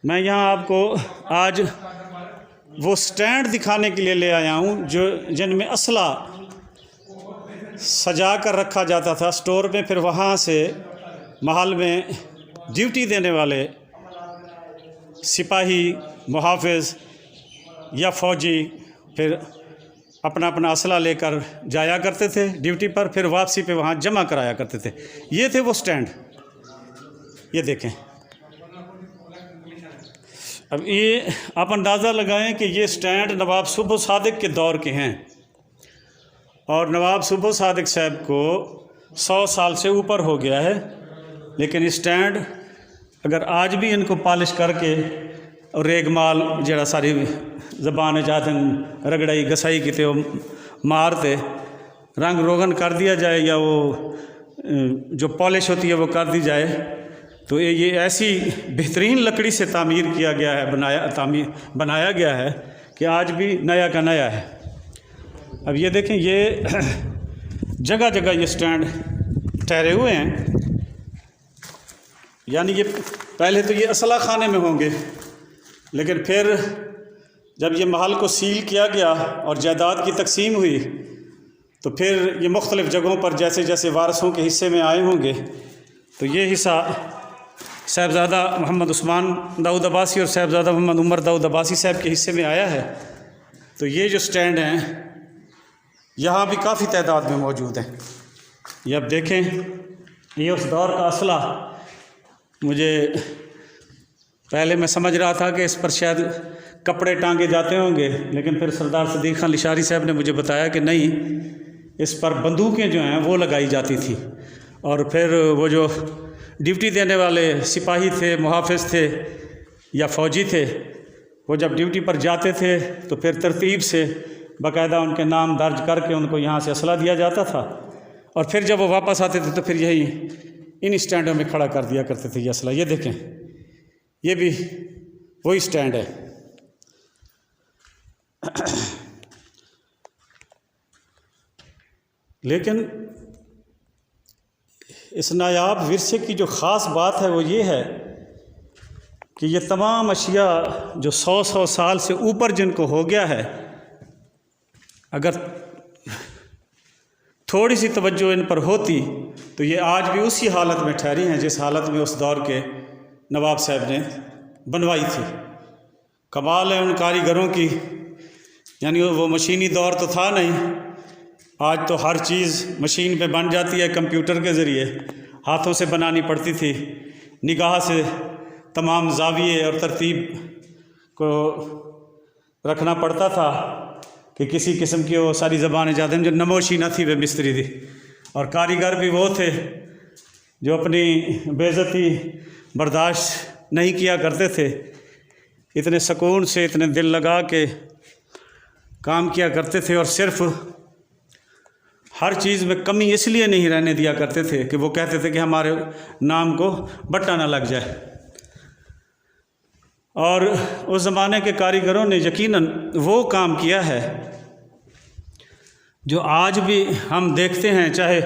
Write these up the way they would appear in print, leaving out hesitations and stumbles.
मैं यहाँ आपको आज वो स्टैंड दिखाने के लिए ले आया हूँ जो जिनमें असला सजा कर रखा जाता था स्टोर में, फिर वहाँ से महल में ड्यूटी देने वाले सिपाही, मुहाफ़िज़ या फ़ौजी फिर अपना अपना असला लेकर जाया करते थे ड्यूटी पर, फिर वापसी पे वहाँ जमा कराया करते थे। ये थे वो स्टैंड, ये देखें। अब ये आप अंदाज़ा लगाएं कि ये स्टैंड नवाब सुबह सादिक के दौर के हैं, और नवाब सुबह सादिक साहब को 100 साल से ऊपर हो गया है, लेकिन स्टैंड अगर आज भी इनको पॉलिश करके और रेगमाल जरा सारी ज़बान चाहते रगड़ाई घसाई की वो मारते रंग रोगन कर दिया जाए, या वो जो पॉलिश होती है वो कर दी जाए, तो ये ऐसी बेहतरीन लकड़ी से तामीर किया गया है, बनाया गया है कि आज भी नया का नया है। अब ये देखें, ये जगह जगह ये स्टैंड ठहरे हुए हैं, यानी ये पहले तो ये असला खाने में होंगे, लेकिन फिर जब ये महल को सील किया गया और जायदाद की तकसीम हुई तो फिर ये मुख्तलिफ़ जगहों पर जैसे जैसे वारसों के हिस्से में आए होंगे, तो ये हिस्सा साहिबज़ादा मोहम्मद उस्मान दाऊद अब्बासी और साहिबज़ादा मोहम्मद उमर दाऊद अब्बासी साहब के हिस्से में आया है। तो ये जो स्टैंड हैं यहाँ भी काफ़ी तादाद में मौजूद हैं। ये अब देखें, ये उस दौर का असला, मुझे पहले मैं समझ रहा था कि इस पर शायद कपड़े टांगे जाते होंगे, लेकिन फिर सरदार सदीक खान लिशारी साहब ने मुझे बताया कि नहीं, इस पर बंदूकें जो हैं वो लगाई जाती थी, और फिर वो जो ड्यूटी देने वाले सिपाही थे, मुहाफ़िज़ थे या फ़ौजी थे, वो जब ड्यूटी पर जाते थे तो फिर तरतीब से बाकायदा उनके नाम दर्ज करके उनको यहाँ से असला दिया जाता था, और फिर जब वो वापस आते थे तो फिर यही इन स्टैंडों में खड़ा कर दिया करते थे ये असला। ये देखें, ये भी वही स्टैंड है। लेकिन इस नायाब विरसे की जो ख़ास बात है वो ये है कि ये तमाम अशिया जो 100 साल से ऊपर जिनको हो गया है, अगर थोड़ी सी तवज्जो इन पर होती तो ये आज भी उसी हालत में ठहरी हैं जिस हालत में उस दौर के नवाब साहब ने बनवाई थी। कमाल है उन कारीगरों की, यानी वो मशीनी दौर तो था नहीं, आज तो हर चीज़ मशीन पे बन जाती है कंप्यूटर के ज़रिए, हाथों से बनानी पड़ती थी, निगाह से तमाम जाविये और तरतीब को रखना पड़ता था कि किसी किस्म की वो सारी ज़बानें जाते हैं जो नमोशी न थी वे मिस्त्री थी, और कारीगर भी वो थे जो अपनी बेइज्जती बर्दाश्त नहीं किया करते थे, इतने सुकून से इतने दिल लगा के काम किया करते थे, और सिर्फ़ हर चीज़ में कमी इसलिए नहीं रहने दिया करते थे कि वो कहते थे कि हमारे नाम को बट्टा ना लग जाए। और उस ज़माने के कारीगरों ने यकीनन वो काम किया है जो आज भी हम देखते हैं, चाहे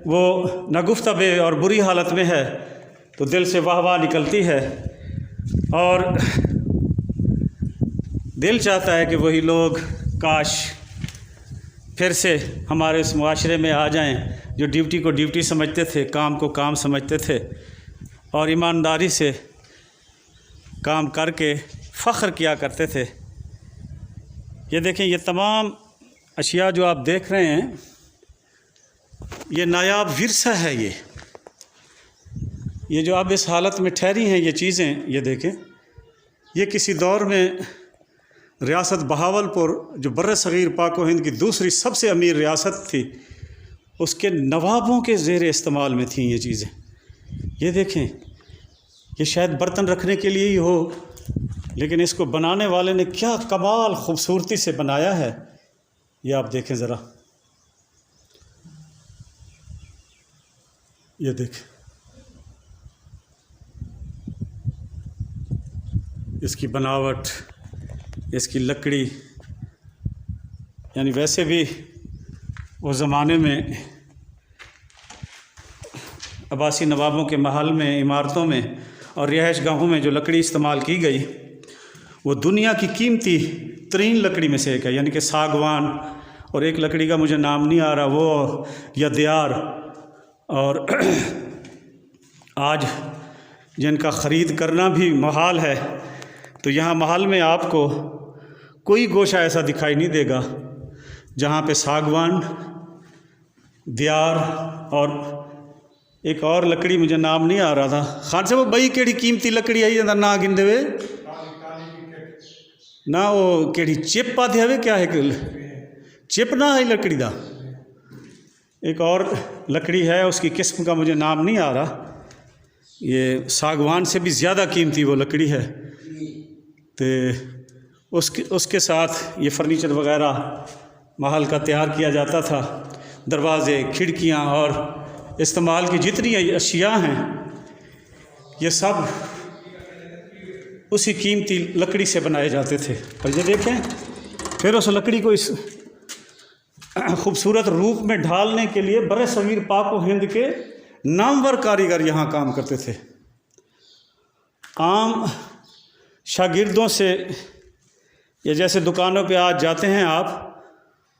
वो नगुफ्तबे और बुरी हालत में है तो दिल से वाह वाह निकलती है, और दिल चाहता है कि वही लोग काश फिर से हमारे इस मुआशरे में आ जाएं जो ड्यूटी को ड्यूटी समझते थे, काम को काम समझते थे, और ईमानदारी से काम करके फ़ख्र किया करते थे। ये देखें, ये तमाम अशिया जो आप देख रहे हैं ये नायाब विरसा है। ये जो अब इस हालत में ठहरी हैं ये चीज़ें, ये देखें, ये किसी दौर में रियासत बहावलपुर जो बर्र-ए-सग़ीर पाक व हिंद की दूसरी सबसे अमीर रियासत थी, उसके नवाबों के ज़ेर इस्तेमाल में थी ये चीज़ें। ये देखें, ये शायद बर्तन रखने के लिए ही हो, लेकिन इसको बनाने वाले ने क्या कमाल ख़ूबसूरती से बनाया है, ये आप देखें ज़रा। ये देखें, इसकी बनावट, इसकी लकड़ी, यानी वैसे भी उस ज़माने में अब्बासी नवाबों के महल में, इमारतों में और रिहाइश गाहों में जो लकड़ी इस्तेमाल की गई वो दुनिया की कीमती तरीन लकड़ी में से एक है, यानी कि सागवान, और एक लकड़ी का मुझे नाम नहीं आ रहा वो, या देयार। और आज जिनका ख़रीद करना भी महाल है, तो यहाँ महल में आपको कोई गोशा ऐसा दिखाई नहीं देगा जहाँ पे सागवान, देयार और एक और लकड़ी मुझे नाम नहीं आ रहा था। खान से वो बई केड़ी कीमती लकड़ी आई जंदा ना गिंदे वे ना, वो केड़ी चिप आती है, क्या है चिप ना है लकड़ी दा, एक और लकड़ी है उसकी किस्म का मुझे नाम नहीं आ रहा। ये सागवान से भी ज़्यादा कीमती वो लकड़ी है। तो उसके साथ ये फर्नीचर वगैरह महल का तैयार किया जाता था। दरवाज़े, खिड़कियाँ और इस्तेमाल की जितनी अशिया हैं ये सब उसी कीमती लकड़ी से बनाए जाते थे। और ये देखें, फिर उस लकड़ी को इस खूबसूरत रूप में ढालने के लिए बड़े सगीर पाक व हिंद के नामवर कारीगर यहाँ काम करते थे। आम शागिर्दों से, ये जैसे दुकानों पे आज जाते हैं आप,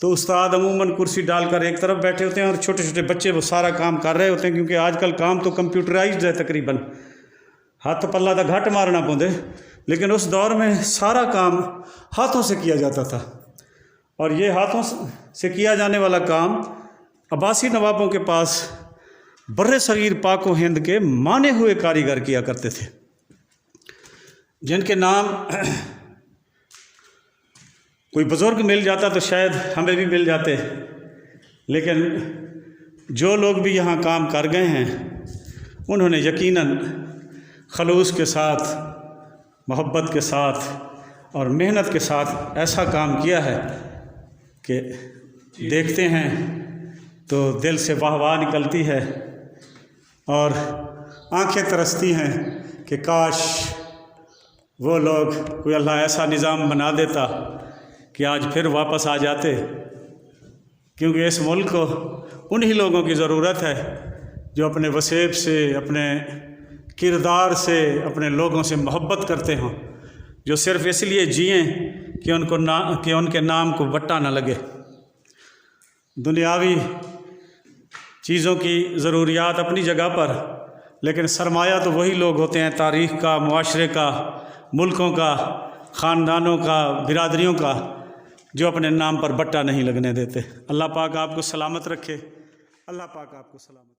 तो उस्ताद अमूमन कुर्सी डालकर एक तरफ बैठे होते हैं और छोटे छोटे बच्चे वो सारा काम कर रहे होते हैं, क्योंकि आजकल काम तो कंप्यूटराइज्ड है तकरीबन, हाथ पल्ला तो घट मारना पौंदे, लेकिन उस दौर में सारा काम हाथों से किया जाता था। और ये हाथों से किया जाने वाला काम अब्बासी नवाबों के पास बर्रे सगीर पाक व हिंद के माने हुए कारीगर किया करते थे, जिनके नाम कोई बुज़ुर्ग मिल जाता तो शायद हमें भी मिल जाते, लेकिन जो लोग भी यहाँ काम कर गए हैं उन्होंने यकीनन खलूस के साथ, मोहब्बत के साथ और मेहनत के साथ ऐसा काम किया है कि देखते हैं तो दिल से वाह वाह निकलती है और आंखें तरसती हैं कि काश वो लोग, कोई अल्लाह ऐसा निज़ाम बना देता कि आज फिर वापस आ जाते, क्योंकि इस मुल्क को उन्हीं लोगों की ज़रूरत है जो अपने वसेब से, अपने किरदार से, अपने लोगों से मोहब्बत करते हों, जो सिर्फ़ इसलिए जिएं कि उनके नाम को वट्टा ना लगे। दुनियावी चीज़ों की ज़रूरियात अपनी जगह पर, लेकिन सरमाया तो वही लोग होते हैं तारीख़ का, मुआशरे का, मुल्कों का, ख़ानदानों का, बिरादरियों का, जो अपने नाम पर बट्टा नहीं लगने देते। अल्लाह पाक आपको सलामत रखे। अल्लाह पाक आपको सलामत